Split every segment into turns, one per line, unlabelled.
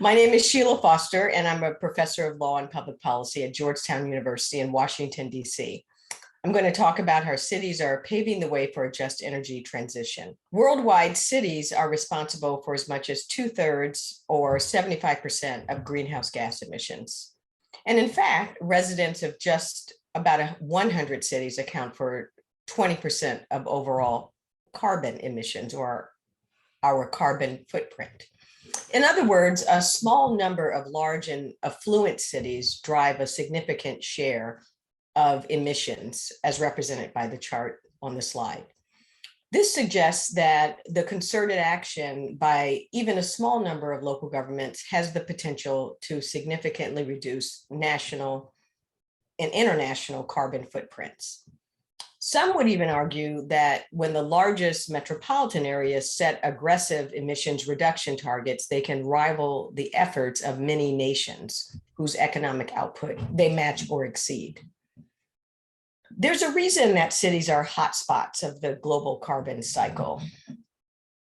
My name is Sheila Foster, and I'm a professor of law and public policy at Georgetown University in Washington, D.C. I'm going to talk about how cities are paving the way for a just energy transition. Worldwide, cities are responsible for as much as 2/3 or 75% of greenhouse gas emissions. And in fact, residents of just about 100 cities account for 20% of overall carbon emissions, or our carbon footprint. In other words, a small number of large and affluent cities drive a significant share of emissions, as represented by the chart on the slide. This suggests that the concerted action by even a small number of local governments has the potential to significantly reduce national and international carbon footprints. Some would even argue that when the largest metropolitan areas set aggressive emissions reduction targets, they can rival the efforts of many nations whose economic output they match or exceed. There's a reason that cities are hotspots of the global carbon cycle.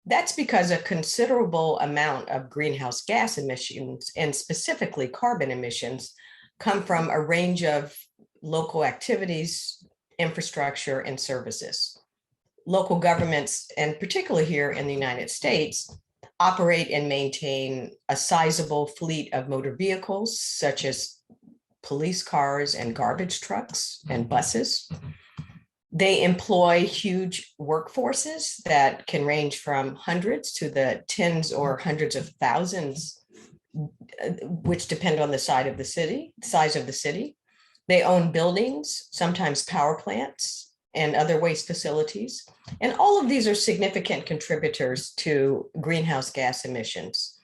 That's because a considerable amount of greenhouse gas emissions, and specifically carbon emissions, come from a range of local activities, infrastructure, and services. Local governments, and particularly here in the United States, operate and maintain a sizable fleet of motor vehicles, such as police cars and garbage trucks and buses. They employ huge workforces that can range from hundreds to the tens or hundreds of thousands, which depend on the size of the city. They own buildings, sometimes power plants, and other waste facilities. And all of these are significant contributors to greenhouse gas emissions.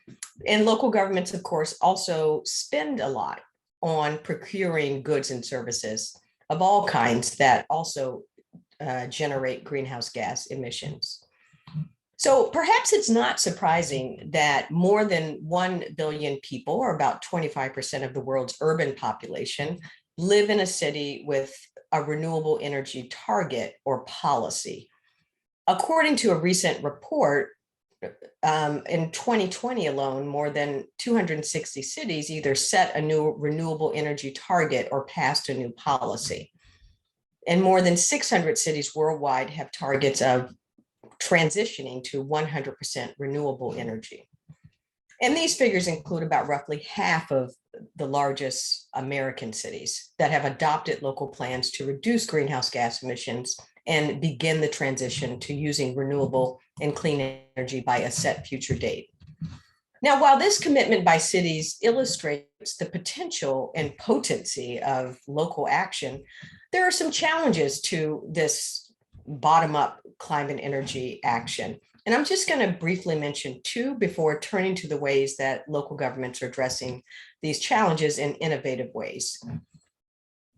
And local governments, of course, also spend a lot on procuring goods and services of all kinds that also generate greenhouse gas emissions. So perhaps it's not surprising that more than 1 billion people, or about 25% of the world's urban population, live in a city with a renewable energy target or policy. According to a recent report, in 2020 alone, more than 260 cities either set a new renewable energy target or passed a new policy. And more than 600 cities worldwide have targets of transitioning to 100% renewable energy. And these figures include about roughly half of the largest American cities that have adopted local plans to reduce greenhouse gas emissions and begin the transition to using renewable and clean energy by a set future date. Now, while this commitment by cities illustrates the potential and potency of local action, there are some challenges to this bottom-up climate energy action. And I'm just going to briefly mention two before turning to the ways that local governments are addressing these challenges in innovative ways.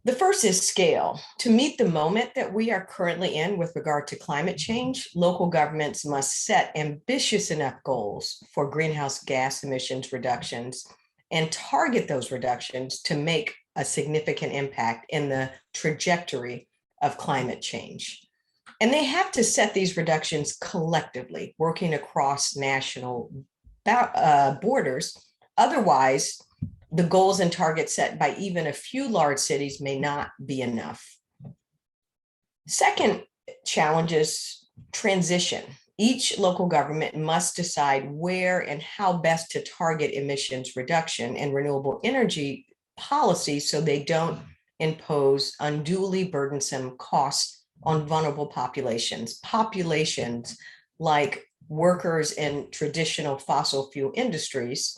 The first is scale. To meet the moment that we are currently in with regard to climate change, local governments must set ambitious enough goals for greenhouse gas emissions reductions and target those reductions to make a significant impact in the trajectory of climate change. And they have to set these reductions collectively, working across national borders. Otherwise, the goals and targets set by even a few large cities may not be enough. Second challenge is transition. Each local government must decide where and how best to target emissions reduction and renewable energy policies so they don't impose unduly burdensome costs on vulnerable populations like workers in traditional fossil fuel industries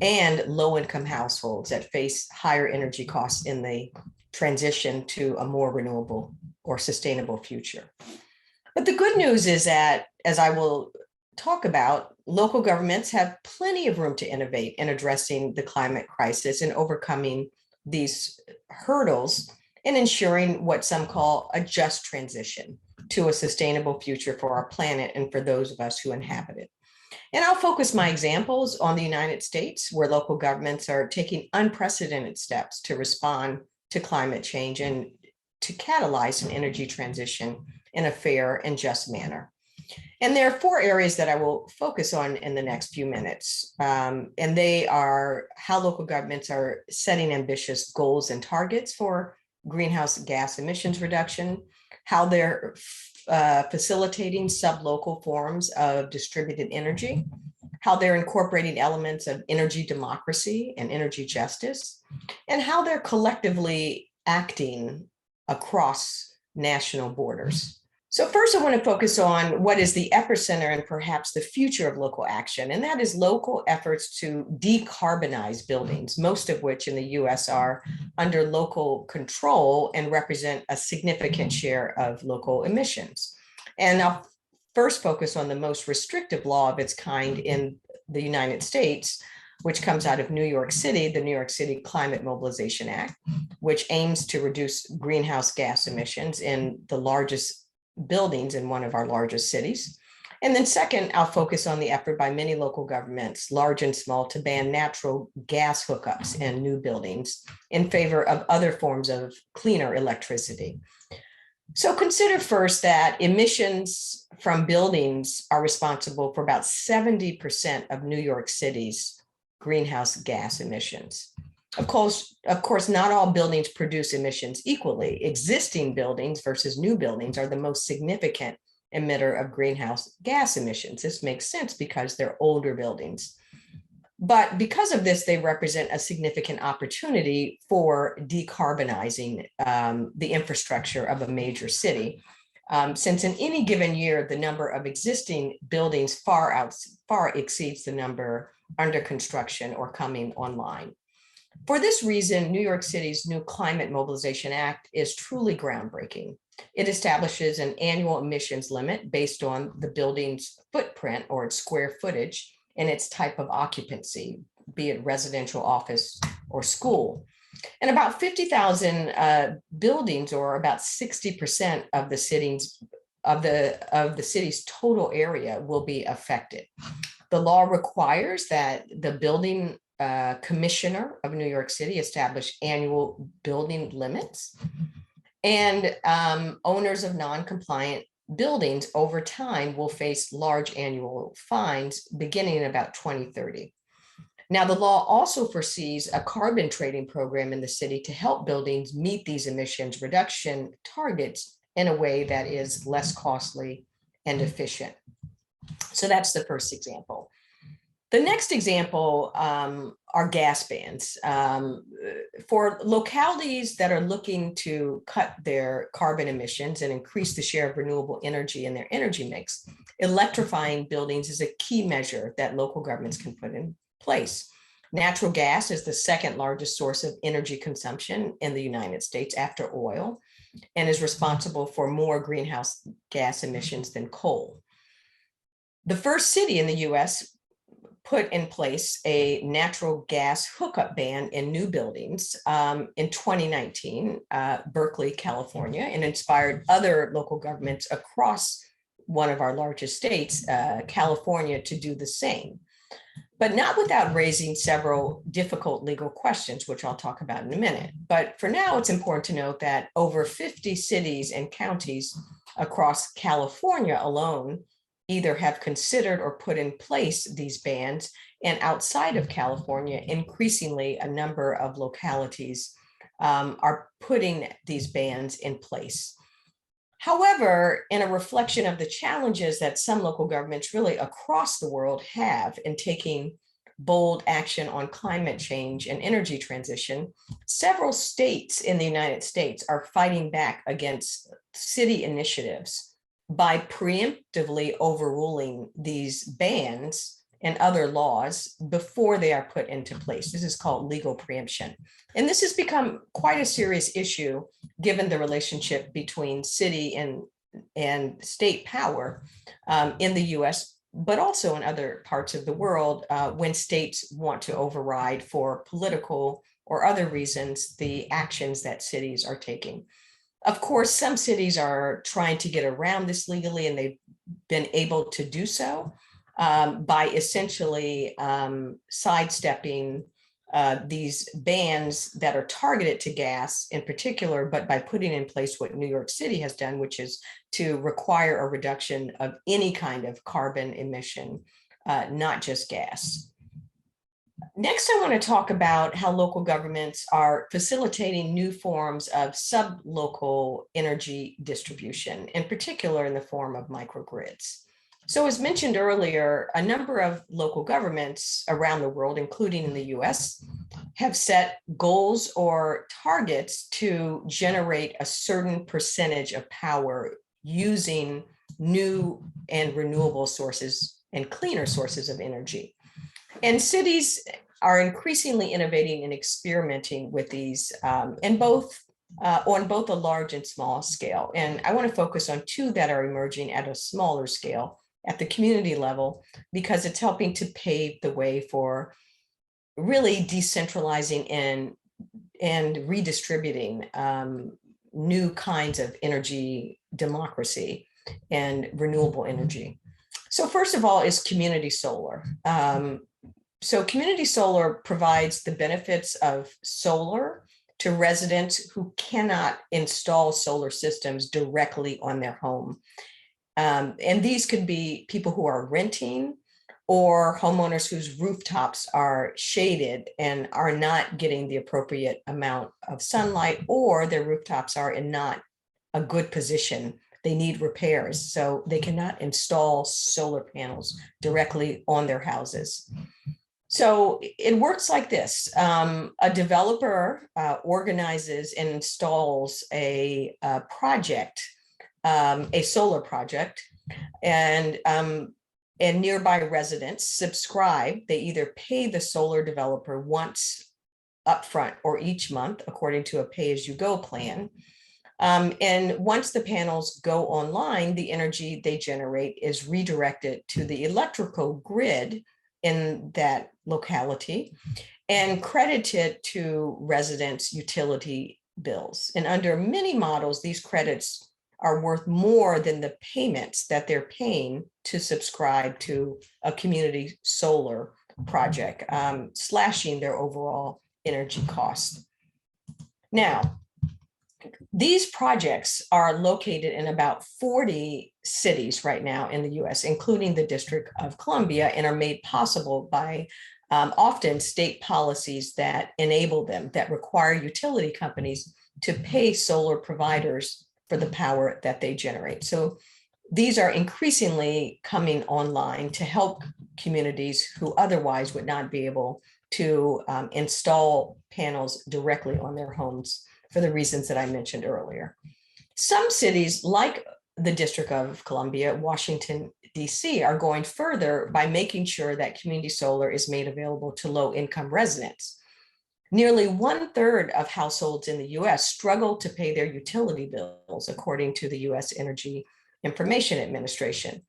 and low-income households that face higher energy costs in the transition to a more renewable or sustainable future. But the good news is that, as I will talk about, local governments have plenty of room to innovate in addressing the climate crisis and overcoming these hurdles and ensuring what some call a just transition to a sustainable future for our planet and for those of us who inhabit it. And I'll focus my examples on the United States, where local governments are taking unprecedented steps to respond to climate change and to catalyze an energy transition in a fair and just manner. And there are four areas that I will focus on in the next few minutes. And they are how local governments are setting ambitious goals and targets for greenhouse gas emissions reduction, how they're facilitating sublocal forms of distributed energy, how they're incorporating elements of energy democracy and energy justice, and how they're collectively acting across national borders. So first, I want to focus on what is the epicenter and perhaps the future of local action, and that is local efforts to decarbonize buildings, most of which in the US are under local control and represent a significant share of local emissions. And I'll first focus on the most restrictive law of its kind in the United States, which comes out of New York City, the New York City Climate Mobilization Act, which aims to reduce greenhouse gas emissions in the largest buildings in one of our largest cities. And then second, I'll focus on the effort by many local governments, large and small, to ban natural gas hookups in new buildings in favor of other forms of cleaner electricity. So consider first that emissions from buildings are responsible for about 70% of New York City's greenhouse gas emissions. Of course, not all buildings produce emissions equally. Existing buildings versus new buildings are the most significant emitter of greenhouse gas emissions. This makes sense because they're older buildings. But because of this, they represent a significant opportunity for decarbonizing the infrastructure of a major city. Since in any given year, the number of existing buildings far exceeds the number under construction or coming online. For this reason, New York City's new Climate Mobilization Act is truly groundbreaking. It establishes an annual emissions limit based on the building's footprint or its square footage and its type of occupancy, be it residential, office, or school. And about 50,000 buildings, or about 60% of the city's total area, will be affected. The law requires that the building commissioner of New York City establish annual building limits, and owners of non-compliant buildings over time will face large annual fines beginning in about 2030. Now, the law also foresees a carbon trading program in the city to help buildings meet these emissions reduction targets in a way that is less costly and efficient. So that's the first example. The next example are gas bans. For localities that are looking to cut their carbon emissions and increase the share of renewable energy in their energy mix, electrifying buildings is a key measure that local governments can put in place. Natural gas is the second largest source of energy consumption in the United States after oil, and is responsible for more greenhouse gas emissions than coal. The first city in the US put in place a natural gas hookup ban in new buildings in 2019, Berkeley, California, and inspired other local governments across one of our largest states, California, to do the same, but not without raising several difficult legal questions, which I'll talk about in a minute. But for now, it's important to note that over 50 cities and counties across California alone either have considered or put in place these bans, and outside of California, increasingly a number of localities are putting these bans in place. However, in a reflection of the challenges that some local governments really across the world have in taking bold action on climate change and energy transition, several states in the United States are fighting back against city initiatives by preemptively overruling these bans and other laws before they are put into place. This is called legal preemption. And this has become quite a serious issue given the relationship between city and state power in the US, but also in other parts of the world when states want to override for political or other reasons the actions that cities are taking. Of course, some cities are trying to get around this legally, and they've been able to do so by essentially sidestepping these bans that are targeted to gas in particular, but by putting in place what New York City has done, which is to require a reduction of any kind of carbon emission, not just gas. Next, I want to talk about how local governments are facilitating new forms of sub-local energy distribution, in particular in the form of microgrids. So as mentioned earlier, a number of local governments around the world, including in the US, have set goals or targets to generate a certain percentage of power using new and renewable sources and cleaner sources of energy. And cities are increasingly innovating and experimenting with these on both a large and small scale. And I want to focus on two that are emerging at a smaller scale at the community level, because it's helping to pave the way for really decentralizing and redistributing new kinds of energy democracy and renewable energy. So first of all is community solar. So community solar provides the benefits of solar to residents who cannot install solar systems directly on their home. And these could be people who are renting or homeowners whose rooftops are shaded and are not getting the appropriate amount of sunlight, or their rooftops are in not a good position. They need repairs, so they cannot install solar panels directly on their houses. So it works like this. A developer organizes and installs a project, a solar project, and nearby residents subscribe. They either pay the solar developer once upfront or each month according to a pay-as-you-go plan. And once the panels go online, the energy they generate is redirected to the electrical grid in that locality and credited to residents' utility bills. And under many models, these credits are worth more than the payments that they're paying to subscribe to a community solar project, slashing their overall energy costs. Now, these projects are located in about 40 cities right now in the US, including the District of Columbia, and are made possible by often state policies that enable them, that require utility companies to pay solar providers for the power that they generate. So these are increasingly coming online to help communities who otherwise would not be able to install panels directly on their homes for the reasons that I mentioned earlier. Some cities, like the District of Columbia, Washington, D.C., are going further by making sure that community solar is made available to low-income residents. Nearly 1/3 of households in the US struggle to pay their utility bills, according to the US Energy Information Administration.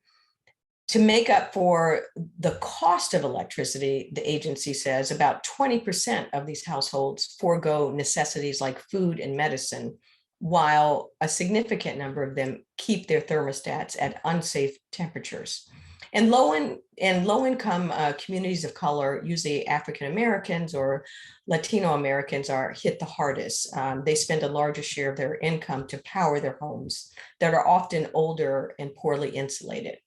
To make up for the cost of electricity, the agency says about 20% of these households forego necessities like food and medicine, while a significant number of them keep their thermostats at unsafe temperatures. And low-income communities of color, usually African Americans or Latino Americans, are hit the hardest. They spend a larger share of their income to power their homes that are often older and poorly insulated.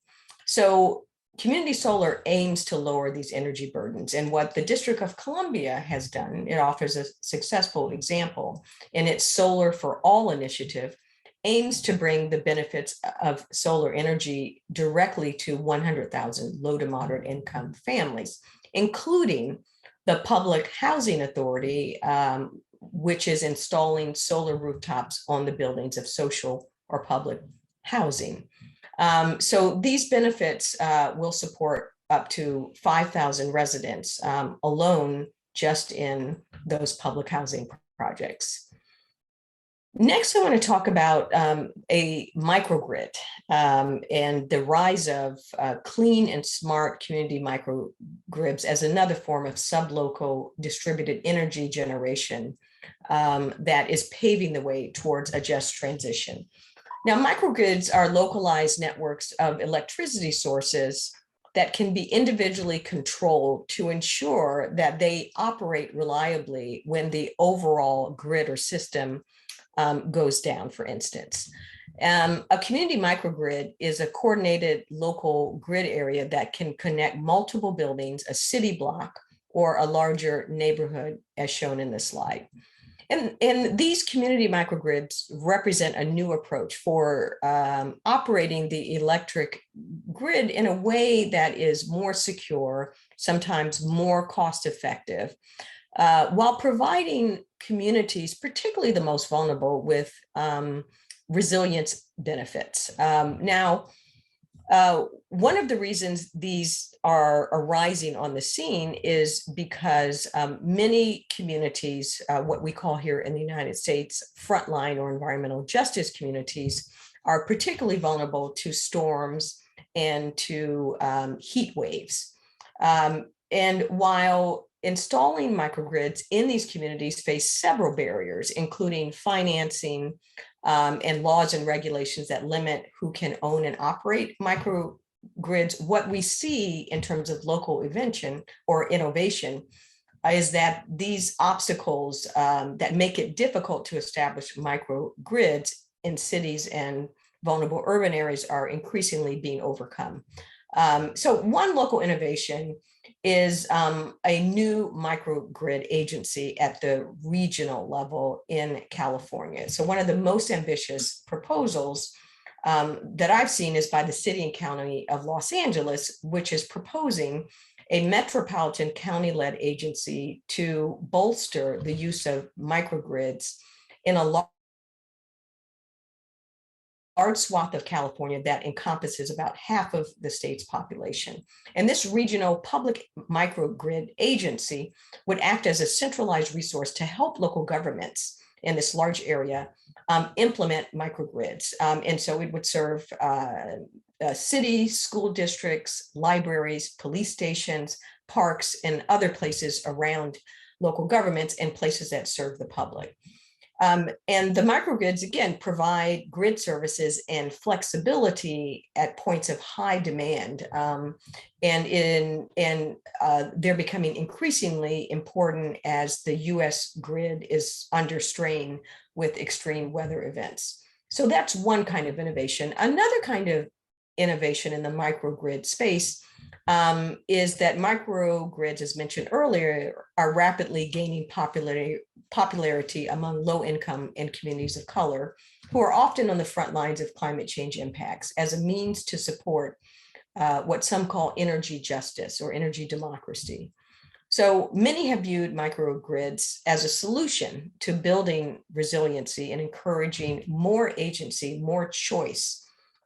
So community solar aims to lower these energy burdens. And what the District of Columbia has done, it offers a successful example in its Solar for All initiative, aims to bring the benefits of solar energy directly to 100,000 low to moderate income families, including the Public Housing Authority, which is installing solar rooftops on the buildings of social or public housing. So these benefits will support up to 5,000 residents alone just in those public housing projects. Next, I want to talk about a microgrid and the rise of clean and smart community microgrids as another form of sublocal distributed energy generation that is paving the way towards a just transition. Now, microgrids are localized networks of electricity sources that can be individually controlled to ensure that they operate reliably when the overall grid or system goes down, for instance. A community microgrid is a coordinated local grid area that can connect multiple buildings, a city block, or a larger neighborhood, as shown in this slide. And these community microgrids represent a new approach for operating the electric grid in a way that is more secure, sometimes more cost effective, while providing communities, particularly the most vulnerable, with resilience benefits. One of the reasons these are arising on the scene is because many communities, what we call here in the United States, frontline or environmental justice communities, are particularly vulnerable to storms and to heat waves. And while installing microgrids in these communities face several barriers, including financing, and laws and regulations that limit who can own and operate microgrids, what we see in terms of local invention or innovation is that these obstacles that make it difficult to establish microgrids in cities and vulnerable urban areas are increasingly being overcome. So one local innovation is a new microgrid agency at the regional level in California. So one of the most ambitious proposals that I've seen is by the City and County of Los Angeles, which is proposing a metropolitan county-led agency to bolster the use of microgrids in a large swath of California that encompasses about half of the state's population. And this regional public microgrid agency would act as a centralized resource to help local governments in this large area implement microgrids. And so it would serve cities, school districts, libraries, police stations, parks, and other places around local governments and places that serve the public. And the microgrids, again, provide grid services and flexibility at points of high demand. And they're becoming increasingly important as the US grid is under strain with extreme weather events. So that's one kind of innovation. Another kind of innovation in the microgrid space is that microgrids, as mentioned earlier, are rapidly gaining popularity among low income and communities of color, who are often on the front lines of climate change impacts as a means to support what some call energy justice or energy democracy. So many have viewed microgrids as a solution to building resiliency and encouraging more agency, more choice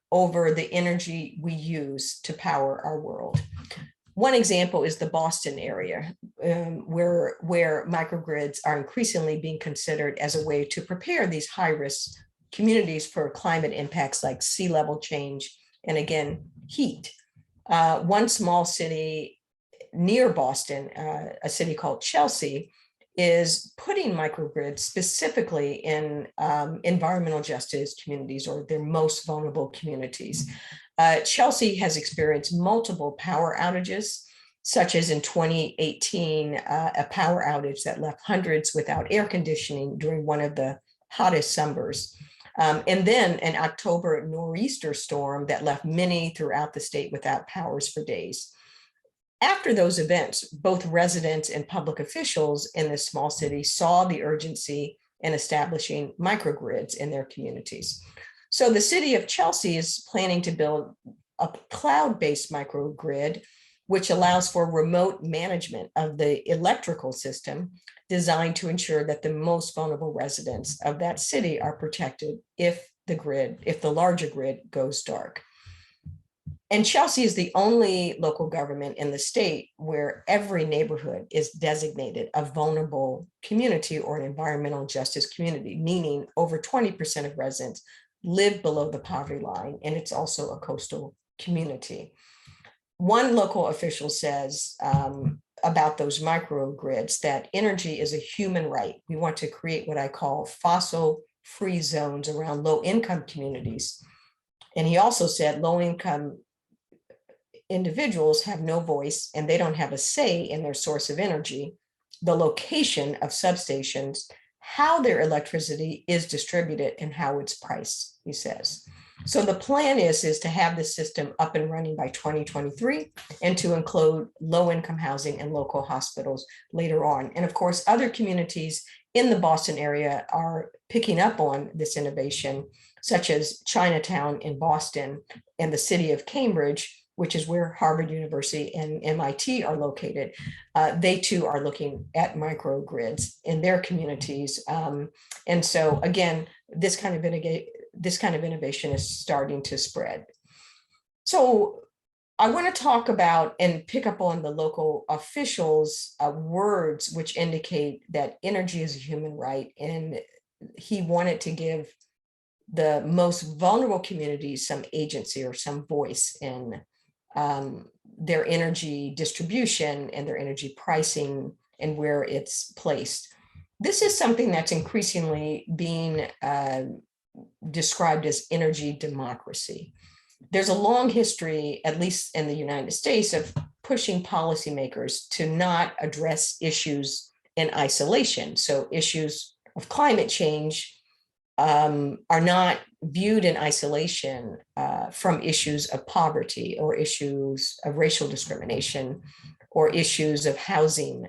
over the energy we use to power our world. One example is the Boston area, where microgrids are increasingly being considered as a way to prepare these high-risk communities for climate impacts like sea level change and, again, heat. One small city near Boston, a city called Chelsea, is putting microgrids specifically in environmental justice communities or their most vulnerable communities. Chelsea has experienced multiple power outages, such as in 2018, a power outage that left hundreds without air conditioning during one of the hottest summers. And then an October nor'easter storm that left many throughout the state without powers for days. After those events, both residents and public officials in this small city saw the urgency in establishing microgrids in their communities. So the city of Chelsea is planning to build a cloud-based microgrid, which allows for remote management of the electrical system designed to ensure that the most vulnerable residents of that city are protected if the larger grid goes dark. And Chelsea is the only local government in the state where every neighborhood is designated a vulnerable community or an environmental justice community, meaning over 20% of residents live below the poverty line, and it's also a coastal community. One local official says about those microgrids that energy is a human right. We want to create what I call fossil-free zones around low-income communities. And he also said low-income individuals have no voice and they don't have a say in their source of energy, the location of substations, how their electricity is distributed, and how it's priced, he says. So the plan is to have the system up and running by 2023 and to include low-income housing and local hospitals later on. And of course, other communities in the Boston area are picking up on this innovation, such as Chinatown in Boston and the city of Cambridge, which is where Harvard University and MIT are located. They too are looking at microgrids in their communities. And so again, this kind of innovation is starting to spread. So I want to talk about and pick up on the local officials' words, which indicate that energy is a human right. And he wanted to give the most vulnerable communities some agency or some voice in their energy distribution and their energy pricing and where it's placed. This is something that's increasingly being described as energy democracy. There's a long history, at least in the United States, of pushing policymakers to not address issues in isolation. So issues of climate change are not viewed in isolation from issues of poverty or issues of racial discrimination or issues of housing,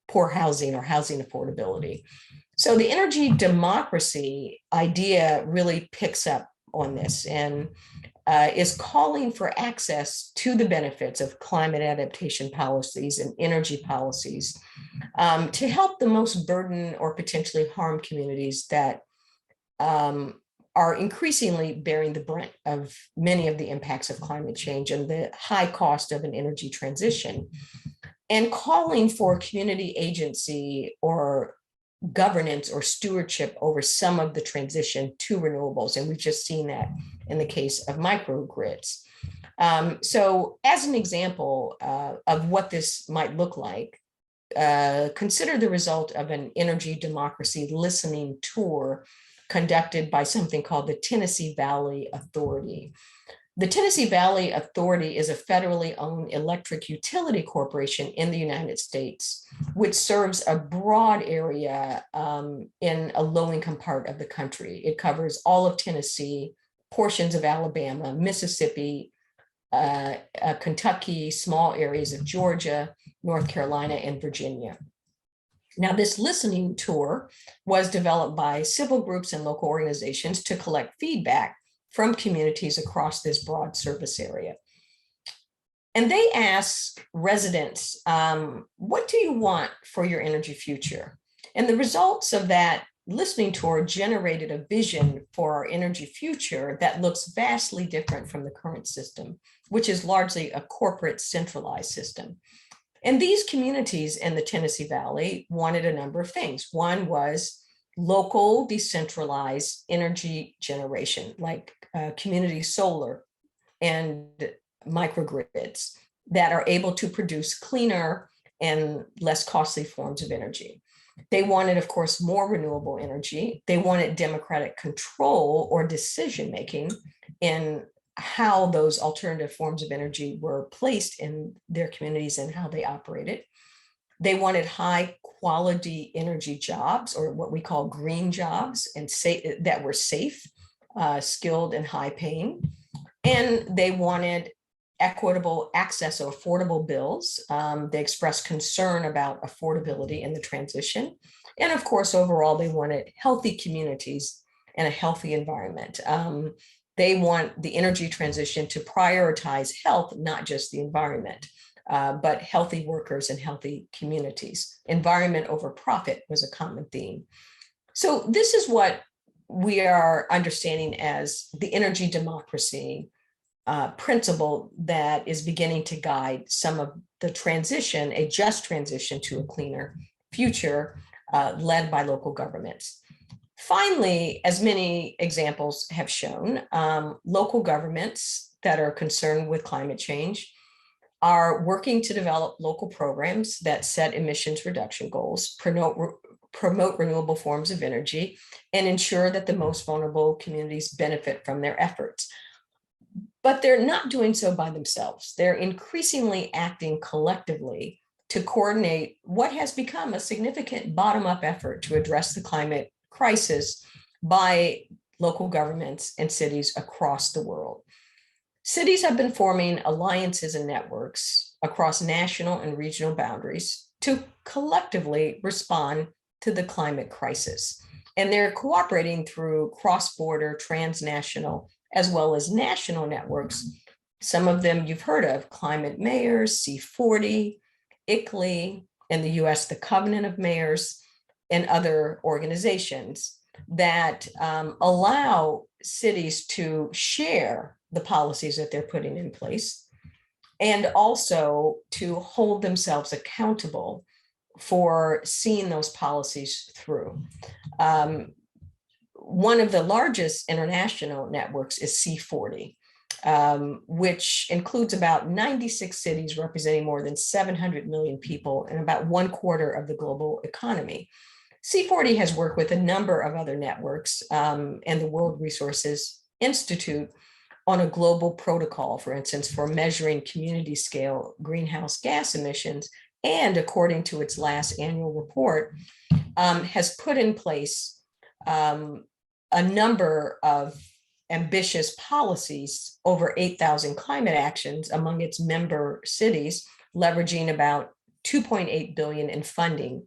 poor housing or housing affordability. So the energy democracy idea really picks up on this and is calling for access to the benefits of climate adaptation policies and energy policies to help the most burdened or potentially harmed communities that are increasingly bearing the brunt of many of the impacts of climate change and the high cost of an energy transition, and calling for community agency or governance or stewardship over some of the transition to renewables. And we've just seen that in the case of microgrids. So as an example of what this might look like, consider the result of an energy democracy listening tour conducted by something called the Tennessee Valley Authority. The Tennessee Valley Authority is a federally owned electric utility corporation in the United States, which serves a broad area in a low-income part of the country. It covers all of Tennessee, portions of Alabama, Mississippi, Kentucky, small areas of Georgia, North Carolina, and Virginia. Now, this listening tour was developed by civil groups and local organizations to collect feedback from communities across this broad service area. And they asked residents, what do you want for your energy future? And the results of that listening tour generated a vision for our energy future that looks vastly different from the current system, which is largely a corporate centralized system. And these communities in the Tennessee Valley wanted a number of things. One was local decentralized energy generation, like community solar and microgrids that are able to produce cleaner and less costly forms of energy. They wanted, of course, more renewable energy. They wanted democratic control or decision-making in how those alternative forms of energy were placed in their communities and how they operated. They wanted high quality energy jobs, or what we call green jobs, and that were safe, skilled, and high paying. And they wanted equitable access to affordable bills. They expressed concern about affordability in the transition. And of course, overall, they wanted healthy communities and a healthy environment. They want the energy transition to prioritize health, not just the environment, but healthy workers and healthy communities. Environment over profit was a common theme. So this is what we are understanding as the energy democracy principle that is beginning to guide some of the transition, a just transition to a cleaner future led by local governments. Finally, as many examples have shown, local governments that are concerned with climate change are working to develop local programs that set emissions reduction goals, promote renewable forms of energy, and ensure that the most vulnerable communities benefit from their efforts. But they're not doing so by themselves. They're increasingly acting collectively to coordinate what has become a significant bottom-up effort to address the climate crisis by local governments and cities across the world. Cities have been forming alliances and networks across national and regional boundaries to collectively respond to the climate crisis. And they're cooperating through cross-border, transnational, as well as national networks. Some of them you've heard of: Climate Mayors, C40, ICLEI, in the US, the Covenant of Mayors, and other organizations that allow cities to share the policies that they're putting in place, and also to hold themselves accountable for seeing those policies through. One of the largest international networks is C40, which includes about 96 cities representing more than 700 million people and about 1/4 of the global economy. C40 has worked with a number of other networks and the World Resources Institute on a global protocol, for instance, for measuring community scale greenhouse gas emissions, and according to its last annual report, has put in place a number of ambitious policies, over 8,000 climate actions among its member cities, leveraging about 2.8 billion in funding,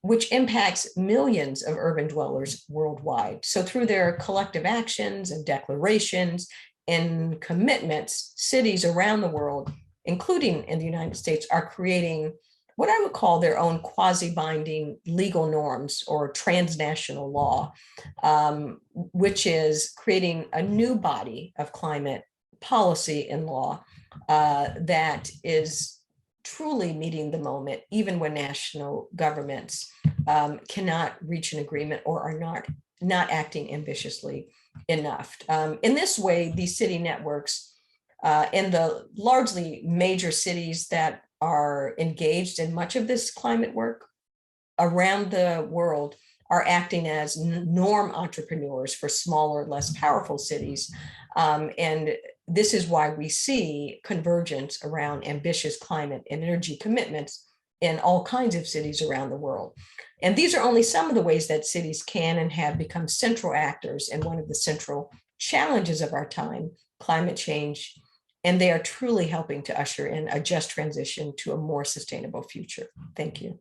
which impacts millions of urban dwellers worldwide. So through their collective actions and declarations and commitments, cities around the world, including in the United States, are creating what I would call their own quasi-binding legal norms or transnational law, which is creating a new body of climate policy and law that is truly meeting the moment, even when national governments cannot reach an agreement or are not acting ambitiously enough. In this way, these city networks in the largely major cities that are engaged in much of this climate work around the world are acting as norm entrepreneurs for smaller, less powerful cities. And this is why we see convergence around ambitious climate and energy commitments in all kinds of cities around the world. And these are only some of the ways that cities can and have become central actors in one of the central challenges of our time, climate change. And they are truly helping to usher in a just transition to a more sustainable future. Thank you.